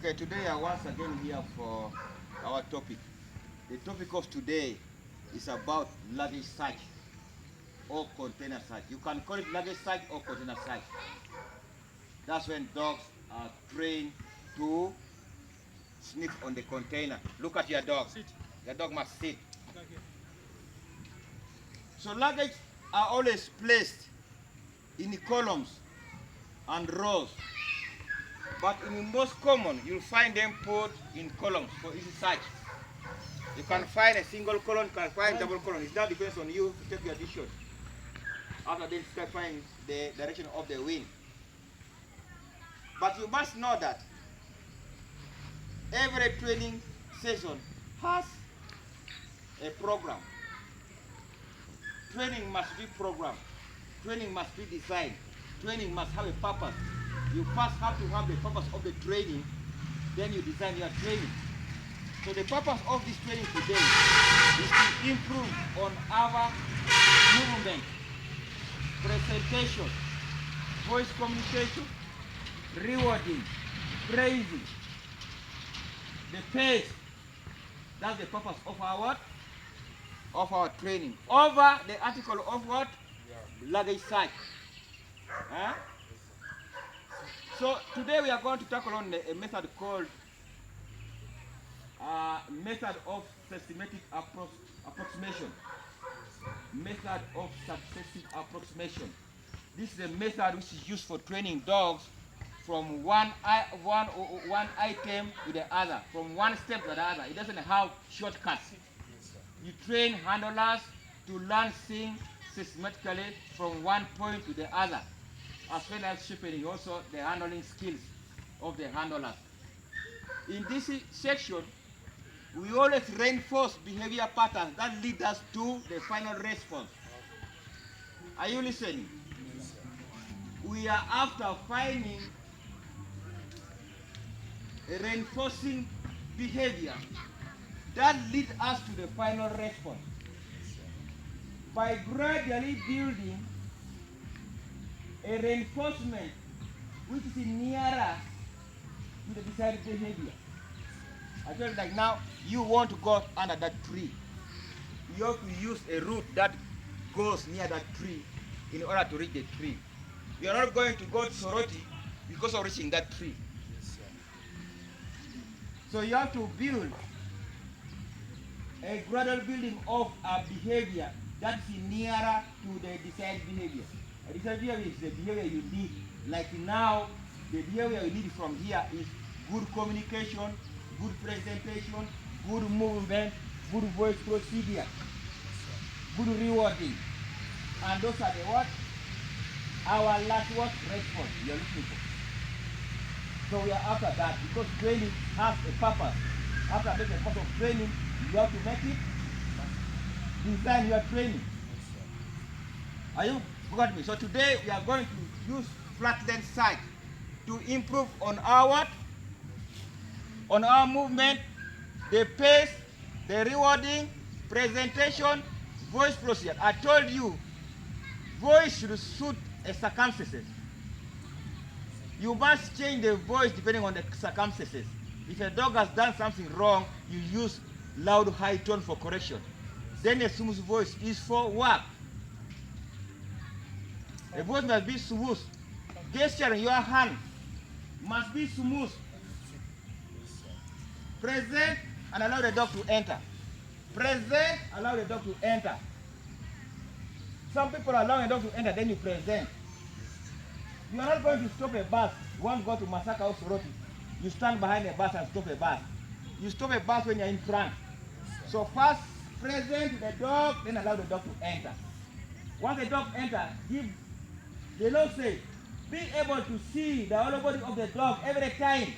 Okay, today I once again here for our topic. The topic of today is about luggage search or container search. You can call it luggage search or container search. That's when dogs are trained to sniff on the container. Look at your dog. Sit. Your dog must sit. Okay. So luggage are always placed in columns and rows. But in the most common, you'll find them put in columns for easy search. You can find a single column, you can find double column. It now depends on you to take your decision. After then, start finding the direction of the wind. But you must know that every training session has a program. Training must be programmed. Training must be designed. Training must have a purpose. You first have to have the purpose of the training, then you design your training. So the purpose of this training today is to improve on our movement, presentation, voice communication, rewarding, praising, the pace. That's the purpose of our what? Of our training. Over the article of what? Luggage search. Huh? So today we are going to tackle on a method called method of systematic approximation. Method of successive approximation. This is a method which is used for training dogs from one item to the other, from one step to the other. It doesn't have shortcuts. You train handlers to learn things systematically from one point to the other, as well as sharpening also the handling skills of the handlers. In this section, we always reinforce behavior patterns that lead us to the final response. Are you listening? We are after finding a reinforcing behavior that leads us to the final response. By gradually building a reinforcement which is nearer to the desired behavior. I tell you, like now, you want to go under that tree. You have to use a route that goes near that tree in order to reach the tree. You are not going to go to Soroti because of reaching that tree. So you have to build a gradual building of a behavior that is nearer to the desired behavior. A desired behavior is the behavior you need. Like now, the behavior you need from here is good communication, good presentation, good movement, good voice procedure, good rewarding. And those are the what? Our last what response you are looking for. So we are after that because training has a purpose. After making a purpose of training, you have to make it design your training. Are you got me? So today we are going to use flatland sight to improve on our what? On our movement, the pace, the rewarding, presentation, voice procedure. I told you, voice should suit a circumstances. You must change the voice depending on the circumstances. If a dog has done something wrong, you use loud, high tone for correction. Then a smooth voice is for work. The voice must be smooth. Gesture in your hand must be smooth. Present and allow the dog to enter. Present, allow the dog to enter. Some people allow the dog to enter, then you present. You are not going to stop a bus. You want to go to Masaka or Soroti. You stand behind a bus and stop a bus. You stop a bus when you're in front. So first present the dog, then allow the dog to enter. Once the dog enters, give the law says, be able to see the whole body of the dog every time.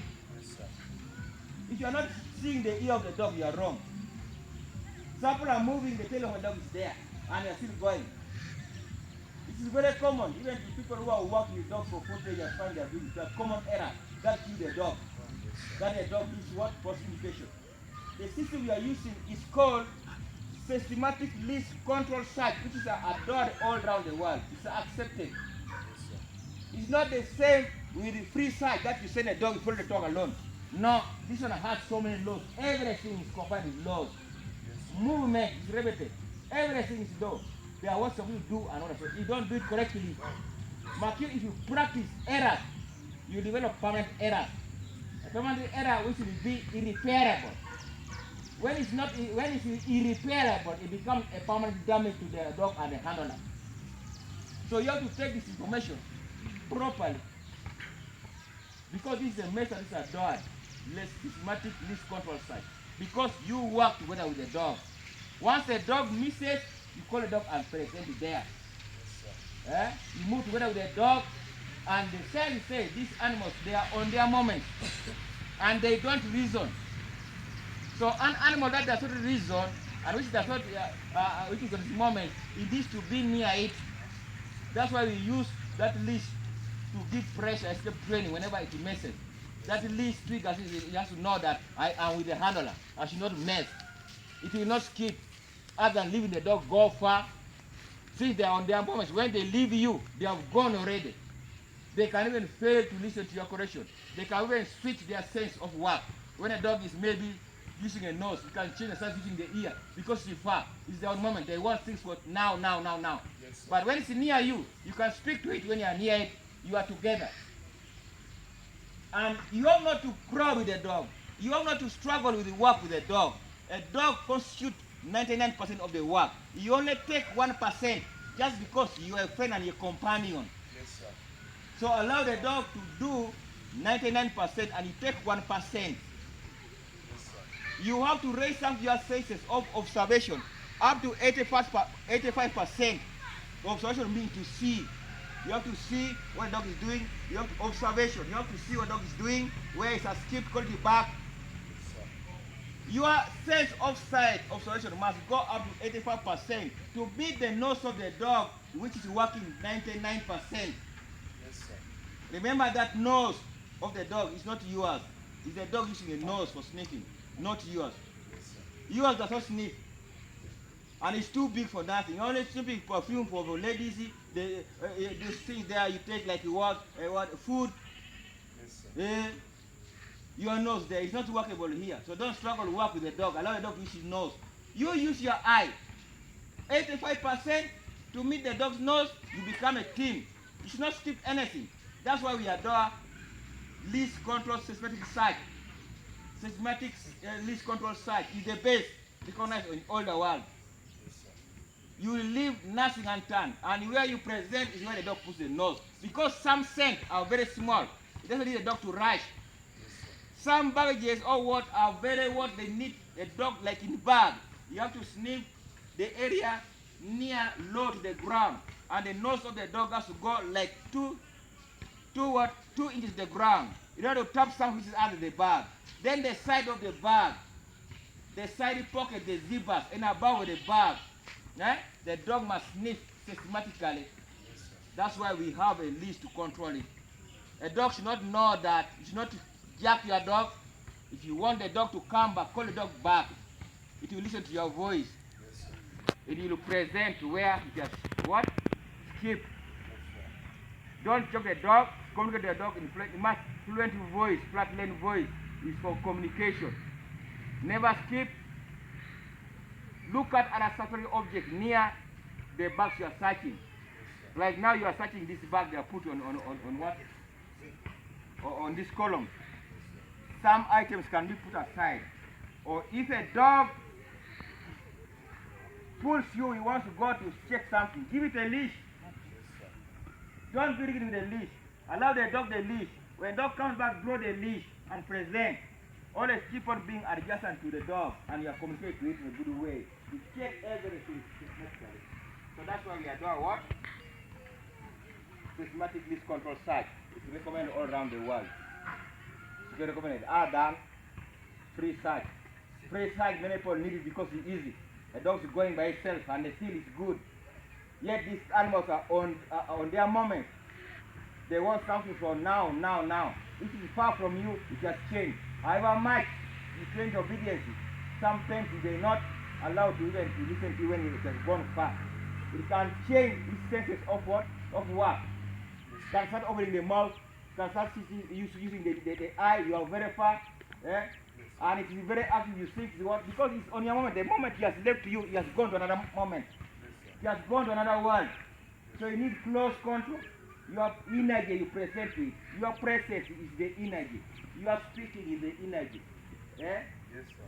If you are not seeing the ear of the dog, you are wrong. Some people are moving, the tail of the dog is there, and they are still going. This is very common. Even the people who are working with dogs for 40 years find they are doing it. It's a common error. That kill the dog. That the dog gives what? False indication. The system we are using is called systematic leash control search, which is adored all around the world. It's accepted. It's not the same with the free search that you send a dog, you follow the dog alone. No, this one has so many laws. Everything is covered with laws. Movement is repeated. Everything is done. There are what some you do and others. You don't do it correctly. Mark, if you practice error, you develop permanent error. A permanent error which will be irreparable. When it's irreparable, it becomes a permanent damage to the dog and the handler. So you have to take this information properly. Because this is a method, this is a dog, less systematic, less control side. Because you work together with the dog. Once the dog misses, you call the dog and present it there. You move together with the dog, and the science say these animals, they are on their moment, and they don't reason. So an animal that does not reason, and which does not, which is on this moment, it needs to be near it. That's why we use that leash to give pressure, escape training whenever it messes. That leash triggers it, it has to know that I am with the handler. I should not mess. It will not skip other than leaving the dog go far. Since they are on their moments, when they leave you, they have gone already. They can even fail to listen to your correction. They can even switch their sense of work. When a dog is maybe using a nose, you can change and start using the ear because it's far. It's their own moment. They want things for now. Yes, but when it's near you, you can speak to it when you are near it. You are together. And you have not to quarrel with the dog. You have not to struggle with the work with the dog. A dog constitutes 99% of the work. You only take 1% just because you are a friend and your companion. Yes, sir. So allow the dog to do 99% and you take 1%. Yes, sir. You have to raise some of your senses of observation up to 85%. Observation means to see. You have to see what the dog is doing. You have to observation. You have to see what the dog is doing, where it's escaped, call it back. Your sense of sight observation must go up to 85% to beat the nose of the dog, which is working 99%. Yes, sir. Remember that nose of the dog is not yours. It's the dog using a nose for sniffing, not yours. Yes, sir. Yours does not sniff. And it's too big for nothing. Only sniffing perfume for the ladies. Those things there you take like food. Yes, sir. Your nose there is not workable here. So don't struggle to work with the dog. Allow the dog to use his nose. You use your eye. 85% to meet the dog's nose, you become a team. You should not skip anything. That's why we adore least control systematic sight. Systematic least control sight is the best recognized in all the world. Yes, sir. You will leave nothing unturned. And where you present is where the dog puts the nose. Because some scent are very small. It doesn't need the dog to rush. Some baggages or what are very what they need a dog like in bag. You have to sniff the area near low to the ground, and the nose of the dog has to go like 2 inches to the ground. You have to tap some which is out of the bag. Then the side of the bag, the side pocket, the zippers, and above the bag, the dog must sniff systematically. That's why we have a leash to control it. A dog should not know that. You should not jack your dog. If you want the dog to come back, call the dog back. It will listen to your voice. Yes, It will present where it has what? Skip. Don't choke the dog. Communicate the dog in fluent voice, flat-lane voice. Is for communication. Never skip. Look at other suffering objects near the bags you are searching. Like now you are searching this bag they are put on what? On this column. Some items can be put aside. Or if a dog pulls you, he wants to go to check something, give it a leash. Don't beat it with a leash. Allow the dog the leash. When the dog comes back, blow the leash and present. Always keep on being adjacent to the dog and you are communicating to it in a good way. You check everything systematically. So that's why we adore what? Systematic leash control site. It's recommended all around the world. You can recommend it. Than free sight. Free sight, many people need it because it's easy. A dog is going by itself and they feel it's good. Yet these animals are on their moment. They want something for now. If it is far from you, it has changed. However much you train obedience, sometimes they are not allowed to even to listen to you when it has gone far. It can change its senses of what? Of work. Can start opening the mouth, can start using the eye, you are very far, Eh? And it is very active. You see, because it's on your moment. The moment he has left you, he has gone to another moment. He has gone to another world. So you need close control. Your energy you present to it. Your presence is the energy. Your speaking is the energy. Eh?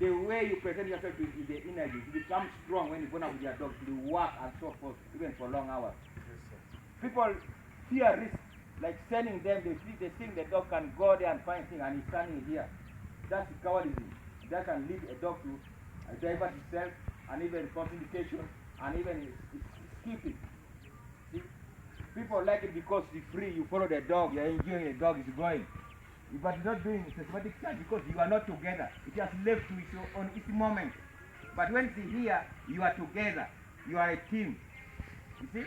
The way you present yourself is the energy. You become strong when you go out with your dog. You work and so forth, even for long hours. People fear risk, like sending them. They think the dog can go there and find things, and he's standing here. That's cowardice. That can lead a dog to divert itself, and even contraindication, and even skipping. See? People like it because it's free. You follow the dog, you're enjoying the dog is going. But you're not doing systematic search because you are not together. It has left to its own its moment. But when it's here, you are together. You are a team. You see?